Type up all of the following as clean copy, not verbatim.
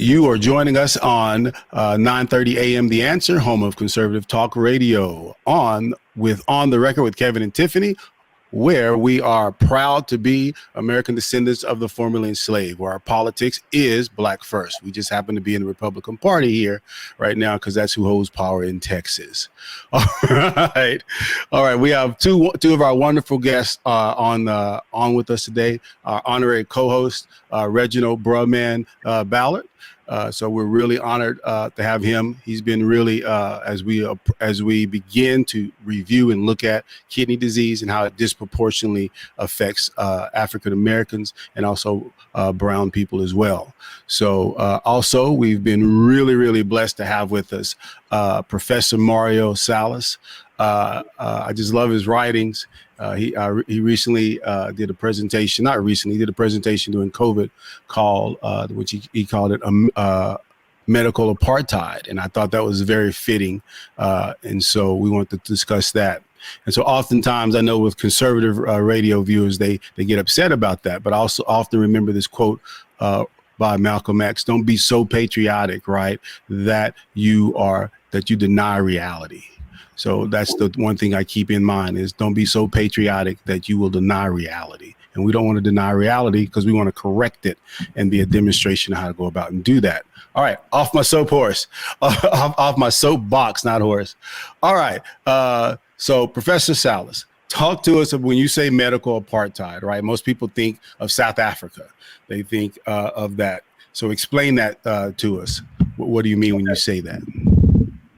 You are joining us on 9:30 a.m. The Answer, home of conservative talk radio, on the record with Kevin and Tiffany, where we are proud to be American descendants of the formerly enslaved, where our politics is black first. We just happen to be in the Republican Party here right now because that's who holds power in Texas. All right. We have two of our wonderful guests on with us today. Our honorary co-host, Reginald Brumman Ballard. So we're really honored to have him. He's been really, as we begin to review and look at kidney disease and how it disproportionately affects African Americans and also brown people as well. So also we've been really, really blessed to have with us Professor Mario Salas. I just love his writings. He recently did a presentation, did a presentation during COVID called, which he called it medical apartheid. And I thought that was very fitting. And so we want to discuss that. And so oftentimes I know with conservative radio viewers, they get upset about that, but I also often remember this quote by Malcolm X: don't be so patriotic, right, that you deny reality. So that's the one thing I keep in mind is don't be so patriotic that you will deny reality. And we don't want to deny reality because we want to correct it and be a demonstration of how to go about and do that. All right, off my soapbox, not horse. All right, so Professor Salas, talk to us of when you say medical apartheid, right? Most people think of South Africa. They think of that. So explain that to us. What do you mean when you say that?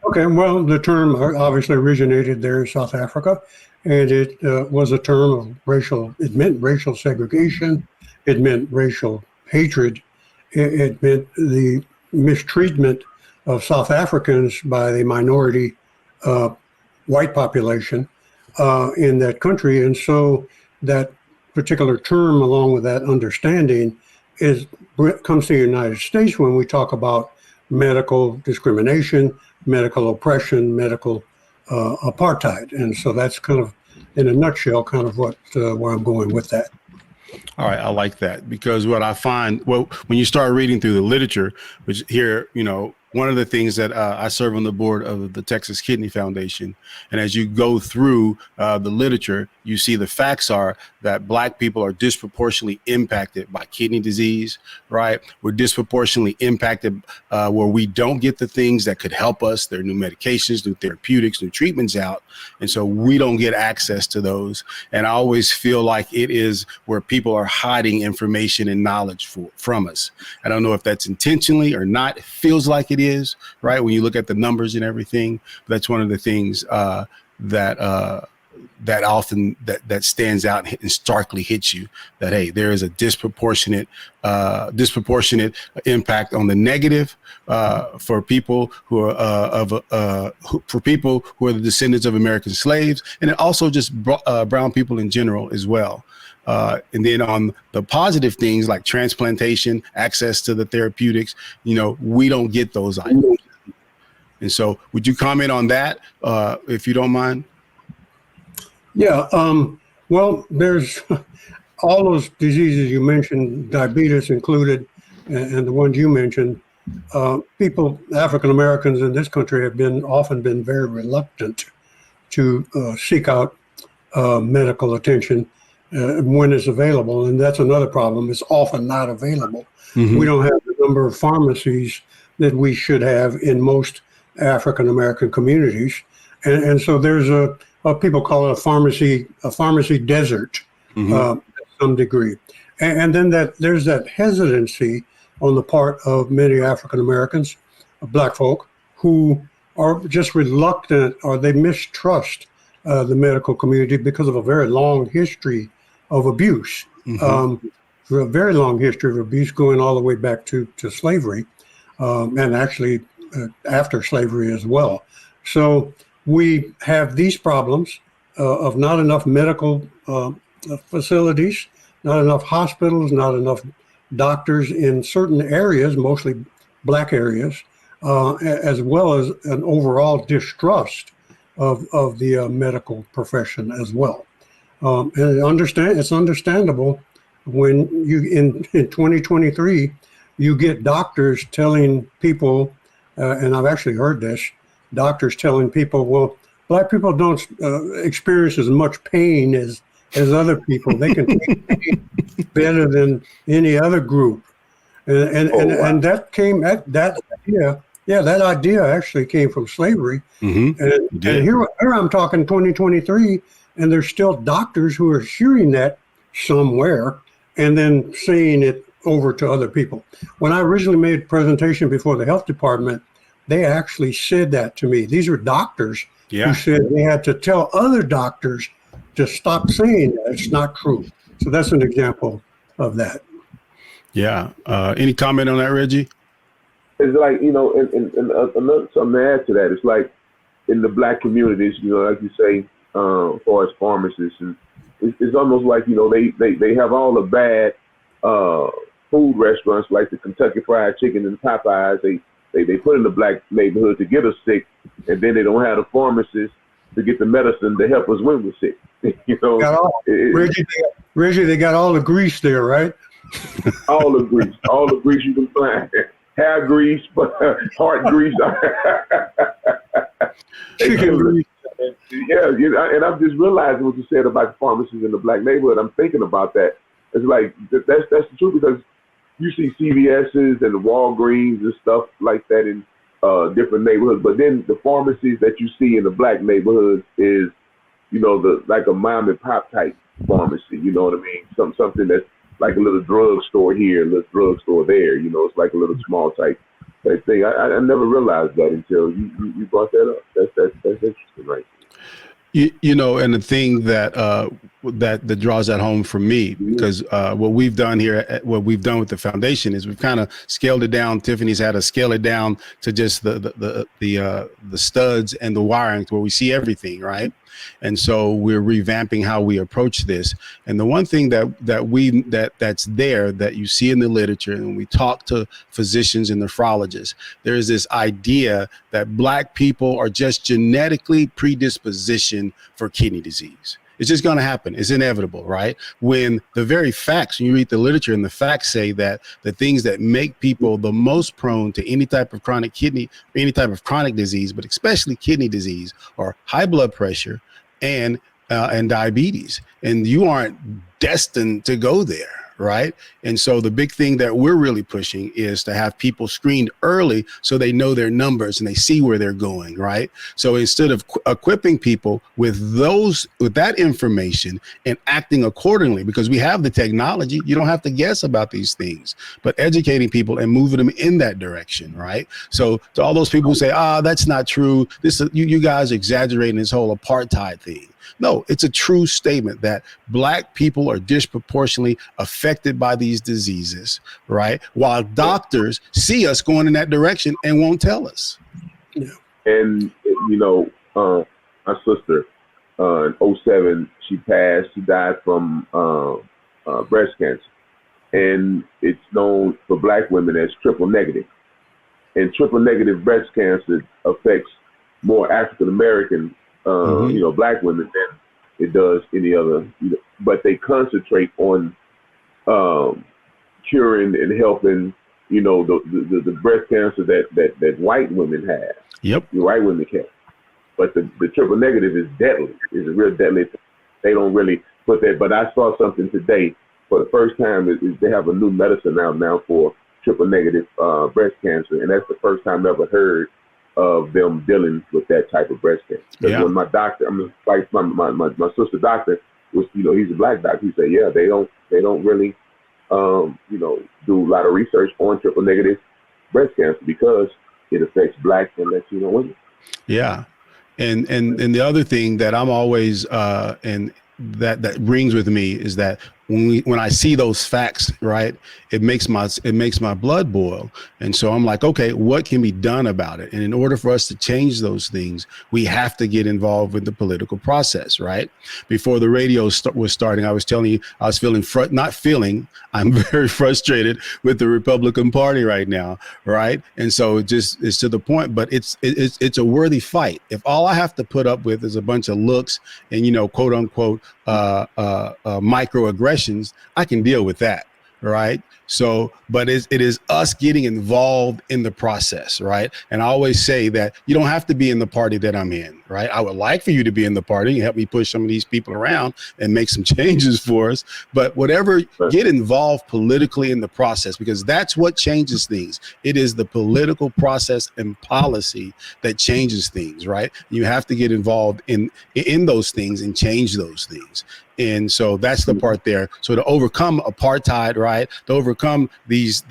Okay, well, the term obviously originated there in South Africa, and it was a term of it meant racial segregation, it meant racial hatred, it meant the mistreatment of South Africans by the minority white population in that country. And so that particular term, along with that understanding, comes to the United States when we talk about medical discrimination, medical oppression, medical apartheid. And so that's kind of, in a nutshell, kind of where I'm going with that. All right, I like that, because what I find, when you start reading through the literature, which here, one of the things that I serve on the board of the Texas Kidney Foundation, and as you go through the literature, you see the facts are that Black people are disproportionately impacted by kidney disease, right? We're disproportionately impacted where we don't get the things that could help us. There are new medications, new therapeutics, new treatments out. And so we don't get access to those. And I always feel like it is where people are hiding information and knowledge from us. I don't know if that's intentionally or not. It feels like it is, right? When you look at the numbers and everything, that's one of the things that often stands out and starkly hits you, that hey, there is a disproportionate impact on the negative for people who are the descendants of American slaves, and it also just brown people in general as well. And then on the positive things like transplantation, access to the therapeutics, we don't get those items. And so would you comment on that, if you don't mind? Yeah, well, there's all those diseases you mentioned, diabetes included, and the ones you mentioned. People, African Americans in this country, have often been very reluctant to seek out medical attention when it's available, and that's another problem. It's often not available. Mm-hmm. We don't have the number of pharmacies that we should have in most African American communities, and so there's people call it a pharmacy desert, mm-hmm. To some degree, and then there's that hesitancy on the part of many African Americans, Black folk, who are just reluctant, or they mistrust the medical community because of a very long history of abuse, mm-hmm. A very long history of abuse going all the way back to slavery, and actually after slavery as well. So we have these problems of not enough medical facilities, not enough hospitals, not enough doctors in certain areas, mostly Black areas, as well as an overall distrust of the medical profession as well. And it's understandable when you in 2023, you get doctors telling people, and I've actually heard this, doctors telling people, well, black people don't experience as much pain as other people. They can take pain better than any other group. And that came at that idea. Yeah, that idea actually came from slavery. Mm-hmm. And here I'm talking 2023, and there's still doctors who are hearing that somewhere and then saying it over to other people. When I originally made a presentation before the health department, they actually said that to me. These were doctors who said they had to tell other doctors to stop saying that. It's not true. So that's an example of that. Yeah. Any comment on that, Reggie? It's like, you know, and another something to add to that. It's like in the black communities, you know, like you say, as far as pharmacists, and it's almost like, you know, they have all the bad food restaurants like the Kentucky Fried Chicken and Popeyes. They put in the black neighborhood to get us sick, and then they don't have the pharmacists to get the medicine to help us when we're sick. You know, Reggie, they got all the grease there, right? all the grease you can find. Hair grease, heart grease. Chicken grease. Yeah, you know, and I'm just realizing what you said about the pharmacies in the black neighborhood. I'm thinking about that. It's like that's the truth, because you see CVS's and the Walgreens and stuff like that in different neighborhoods, but then the pharmacies that you see in the black neighborhoods is, you know, like a mom and pop type pharmacy. You know what I mean? Something that's like a little drugstore here, a little drugstore there. You know, it's like a little small type thing. I never realized that until you brought that up. That's interesting, right? You know, and the thing that that draws that home for me, because what we've done here, what we've done with the foundation is we've kind of scaled it down. Tiffany's had to scale it down to just the studs and the wiring, where we see everything, right? And so we're revamping how we approach this. And the one thing that's there that you see in the literature, and when we talk to physicians and nephrologists, there is this idea that black people are just genetically predispositioned for kidney disease. It's just going to happen. It's inevitable, right? When the very facts, when you read the literature, and the facts say that the things that make people the most prone to any type of chronic disease, but especially kidney disease, are high blood pressure and diabetes. And you aren't destined to go there, right? And so the big thing that we're really pushing is to have people screened early so they know their numbers and they see where they're going, right? So instead of equipping people with that information and acting accordingly, because we have the technology, you don't have to guess about these things, but educating people and moving them in that direction, right? So to all those people who say, that's not true, you guys are exaggerating this whole apartheid thing. No, it's a true statement that black people are disproportionately affected by these diseases, right? While doctors see us going in that direction and won't tell us. Yeah. And, you know, my sister in 2007, she passed. She died from breast cancer. And it's known for black women as triple negative. And triple negative breast cancer affects more African American you know, black women than it does any other, you know, but they concentrate on curing and helping, you know, the breast cancer that white women have. Yep. The white women can. But the triple negative is deadly. It's a real deadly thing. They don't really put that, but I saw something today for the first time is they have a new medicine out now for triple negative breast cancer, and that's the first time I ever heard of them dealing with that type of breast cancer. Because when my doctor, I mean, like my sister doctor was, you know, he's a black doctor. He said, yeah, they don't really, you know, do a lot of research on triple negative breast cancer because it affects black and Latino women. Yeah, and the other thing that I'm always and that rings with me is that when I see those facts, right, it makes my blood boil. And so I'm like, okay, what can be done about it? And in order for us to change those things, we have to get involved with the political process, right? Before the radio was starting, I was telling you, I was I'm very frustrated with the Republican Party right now, right? And so it's to the point, but it's a worthy fight. If all I have to put up with is a bunch of looks and, you know, quote unquote, microaggressions, I can deal with that. right? So, but it is us getting involved in the process, right? And I always say that you don't have to be in the party that I'm in, right? I would like for you to be in the party and help me push some of these people around and make some changes for us. But whatever, get involved politically in the process, because that's what changes things. It is the political process and policy that changes things, right? You have to get involved in those things and change those things. And so that's the part there. So to overcome apartheid, right? To overcome these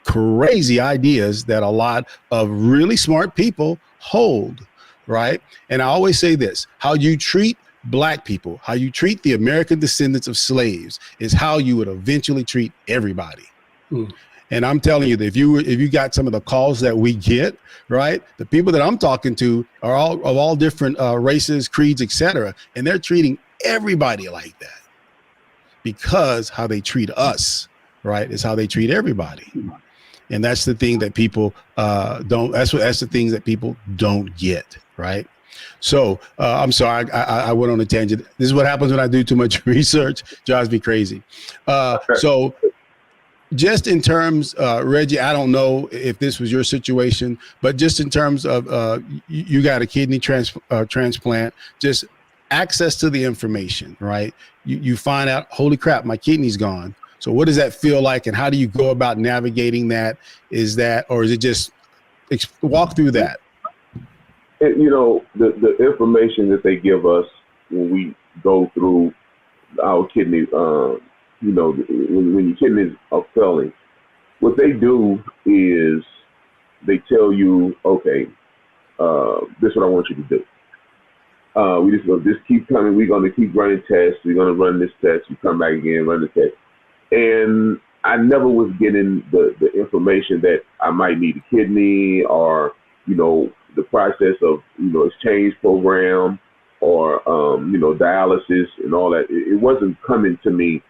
crazy ideas that a lot of really smart people hold, right? And I always say this: how you treat Black people, how you treat the American descendants of slaves, is how you would eventually treat everybody. And I'm telling you that if you got some of the calls that we get, right, the people that I'm talking to are all of all different races, creeds, etc., and they're treating everybody like that, because how they treat us, right, is how they treat everybody. And that's the thing that people don't. That's the things that people don't get, right? So I'm sorry, I went on a tangent. This is what happens when I do too much research. Drives me crazy. So just in terms, Reggie, I don't know if this was your situation, but just in terms of you got a kidney transplant, just access to the information, right? You find out, holy crap, my kidney's gone. So what does that feel like, and how do you go about navigating that? Is it just walk through that? You know, the information that they give us when we go through our kidney, you know, when your kidneys are failing, what they do is they tell you, okay, this is what I want you to do. We just keep coming. We're going to keep running tests. We're going to run this test. You come back again, run the test. And I never was getting the information that I might need a kidney, or, you know, the process of, you know, exchange program, or, you know, dialysis and all that. It wasn't coming to me,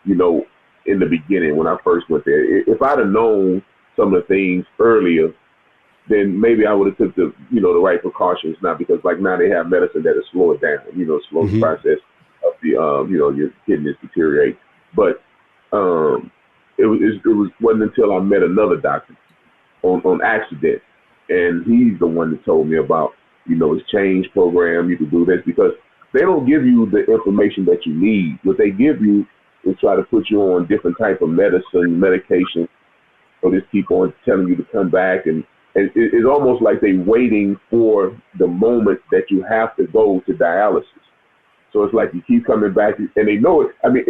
you know, in the beginning when I first went there. If I'd have known some of the things earlier, then maybe I would have took the right precautions now, because like now they have medicine that will slow it down, you know, slow the process of the, you know, your kidneys deteriorate. But it wasn't until I met another doctor on accident, and he's the one that told me about, you know, exchange program. You can do this, because they don't give you the information that you need. What they give you is try to put you on different type of medication. So just keep on telling you to come back, and it's almost like they waiting for the moment that you have to go to dialysis. So it's like you keep coming back, and they know it. I mean,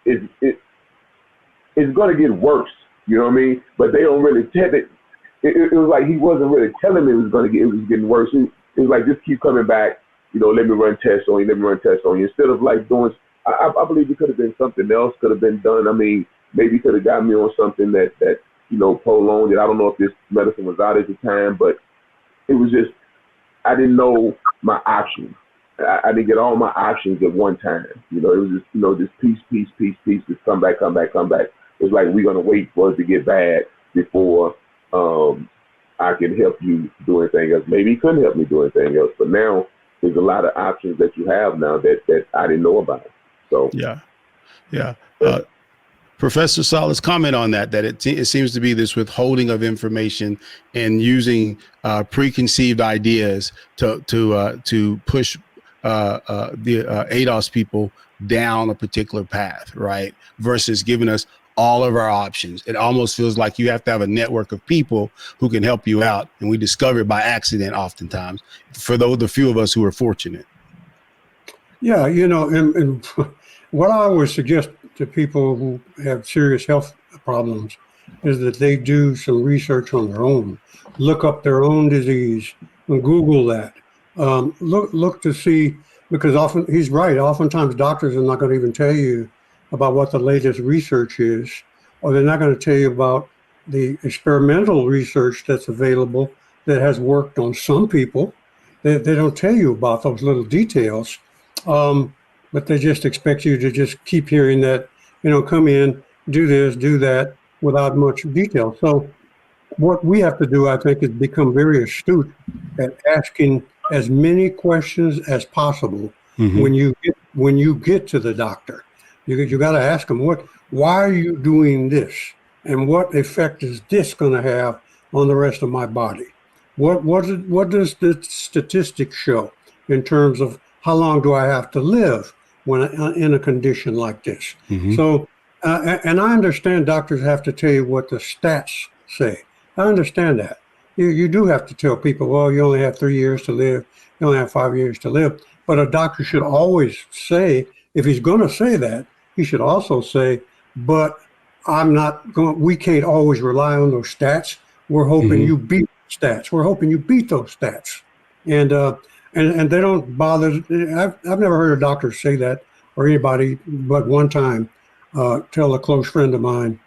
it's going to get worse, you know what I mean? But they don't really tell it. It was like he wasn't really telling me it was getting worse. It was like, just keep coming back, you know, let me run tests on you. Instead of like doing, I believe it could have been something else could have been done. I mean, maybe could have got me on something that you know, prolonged it. I don't know if this medicine was out at the time, but it was just, I didn't know my options. I didn't get all my options at one time. You know, it was just, you know, just piece, just come back. It's like, we're going to wait for it to get bad before I can help you do anything else. Maybe he couldn't help me do anything else, but now there's a lot of options that you have now that I didn't know about. So yeah. Professor Salas, comment on that it seems to be this withholding of information and using preconceived ideas to push the ADOS people down a particular path, right? Versus giving us all of our options. It almost feels like you have to have a network of people who can help you out, and we discover it by accident oftentimes, for the few of us who are fortunate. Yeah, you know, and what I always suggest to people who have serious health problems is that they do some research on their own, look up their own disease and Google that. Look to see, because often he's right. Oftentimes doctors are not going to even tell you about what the latest research is, or they're not going to tell you about the experimental research that's available that has worked on some people. They don't tell you about those little details. But they just expect you to just keep hearing that, you know, come in, do this, do that, without much detail. So what we have to do, I think, is become very astute at asking as many questions as possible when you get to the doctor. You got to ask them, why are you doing this? And what effect is this going to have on the rest of my body? What does the statistics show in terms of how long do I have to live when in a condition like this? Mm-hmm. So, and I understand doctors have to tell you what the stats say. I understand that. You do have to tell people, well, you only have 3 years to live. You only have 5 years to live. But a doctor should always say, if he's going to say that, he should also say, but we can't always rely on those stats. We're hoping you beat stats. We're hoping you beat those stats. And they don't bother. I've never heard a doctor say that, or anybody but one time tell a close friend of mine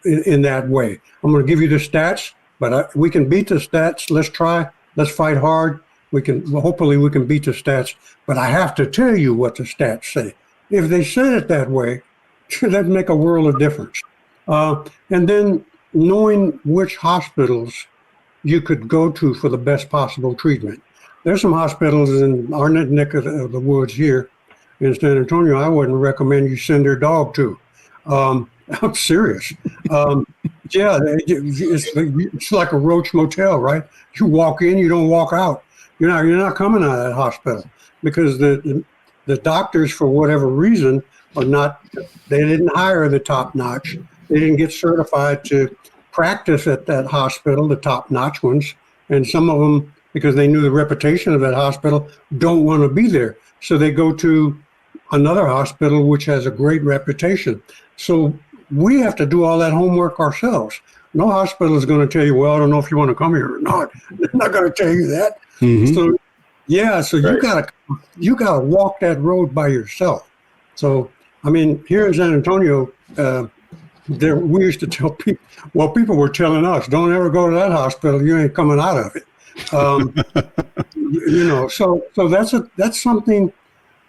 in that way. I'm going to give you the stats, but we can beat the stats. Let's try. Let's fight hard. Hopefully we can beat the stats, but I have to tell you what the stats say. If they said it that way, that'd make a world of difference. And then knowing which hospitals you could go to for the best possible treatment. There's some hospitals in our neck of the woods here in San Antonio I wouldn't recommend you send your dog to. I'm serious. Yeah, it's like a roach motel, right? You walk in, you don't walk out. You're not coming out of that hospital because the doctors, for whatever reason, they didn't hire the top notch. They didn't get certified to practice at that hospital, the top notch ones. And some of them, because they knew the reputation of that hospital, don't want to be there. So they go to another hospital which has a great reputation. So we have to do all that homework ourselves. No hospital is going to tell you, well, I don't know if you want to come here or not. They're not going to tell you that. Mm-hmm. So yeah, so Right. you gotta walk that road by yourself. So I mean, here in San Antonio, we used to tell people. Well, people were telling us, "Don't ever go to that hospital. You ain't coming out of it." So that's something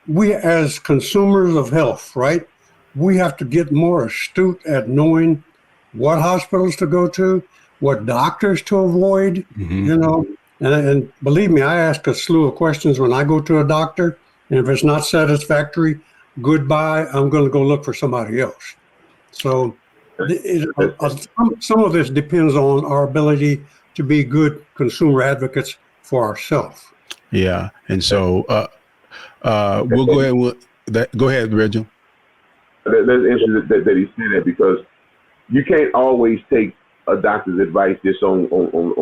we, as consumers of health, right? We have to get more astute at knowing what hospitals to go to, what doctors to avoid. Mm-hmm. And believe me, I ask a slew of questions when I go to a doctor, and if it's not satisfactory, goodbye, I'm going to go look for somebody else. So some of this depends on our ability to be good consumer advocates for ourselves. Yeah. And so we'll go ahead. Go ahead, Reginald. That's interesting that he said that because you can't always take a doctor's advice just on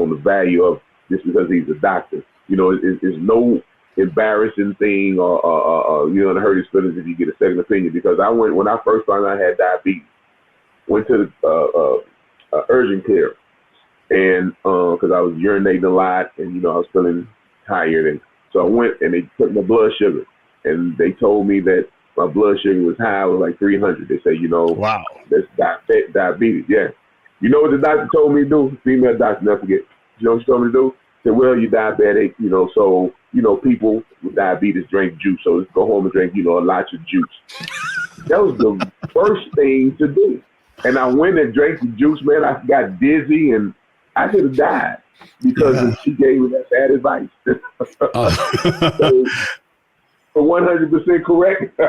the value of just because he's a doctor. It's no embarrassing thing or you don't hurt his feelings if you get a second opinion. Because when I first found out I had diabetes, went to the urgent care, and because I was urinating a lot and I was feeling tired, and so I went and they took my blood sugar, and they told me that my blood sugar was high, it was like 300. They say, Wow. that's diabetes. Yeah. You know what the doctor told me to do? Female doctor, never forget. You know what she told me to do? She said, well, you're diabetic, so, people with diabetes drink juice. So let's go home and drink, a lot of juice. That was the first thing to do. And I went and drank the juice, man. I got dizzy and I could have died because she gave me that bad advice. So, 100% correct.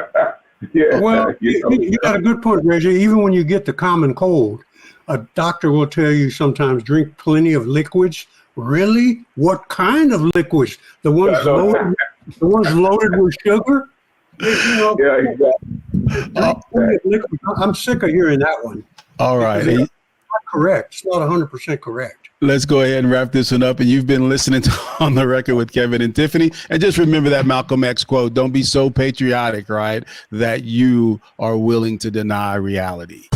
Yeah. Well, you got a good point, Reggie. Even when you get the common cold, a doctor will tell you sometimes drink plenty of liquids. Really? What kind of liquids? The ones loaded with sugar? Yeah, exactly. I'm sick of hearing that one. All right. It's not correct. It's not 100% correct. Let's go ahead and wrap this one up. And you've been listening to On the Record with Kevin and Tiffany. And just remember that Malcolm X quote, don't be so patriotic, right, that you are willing to deny reality.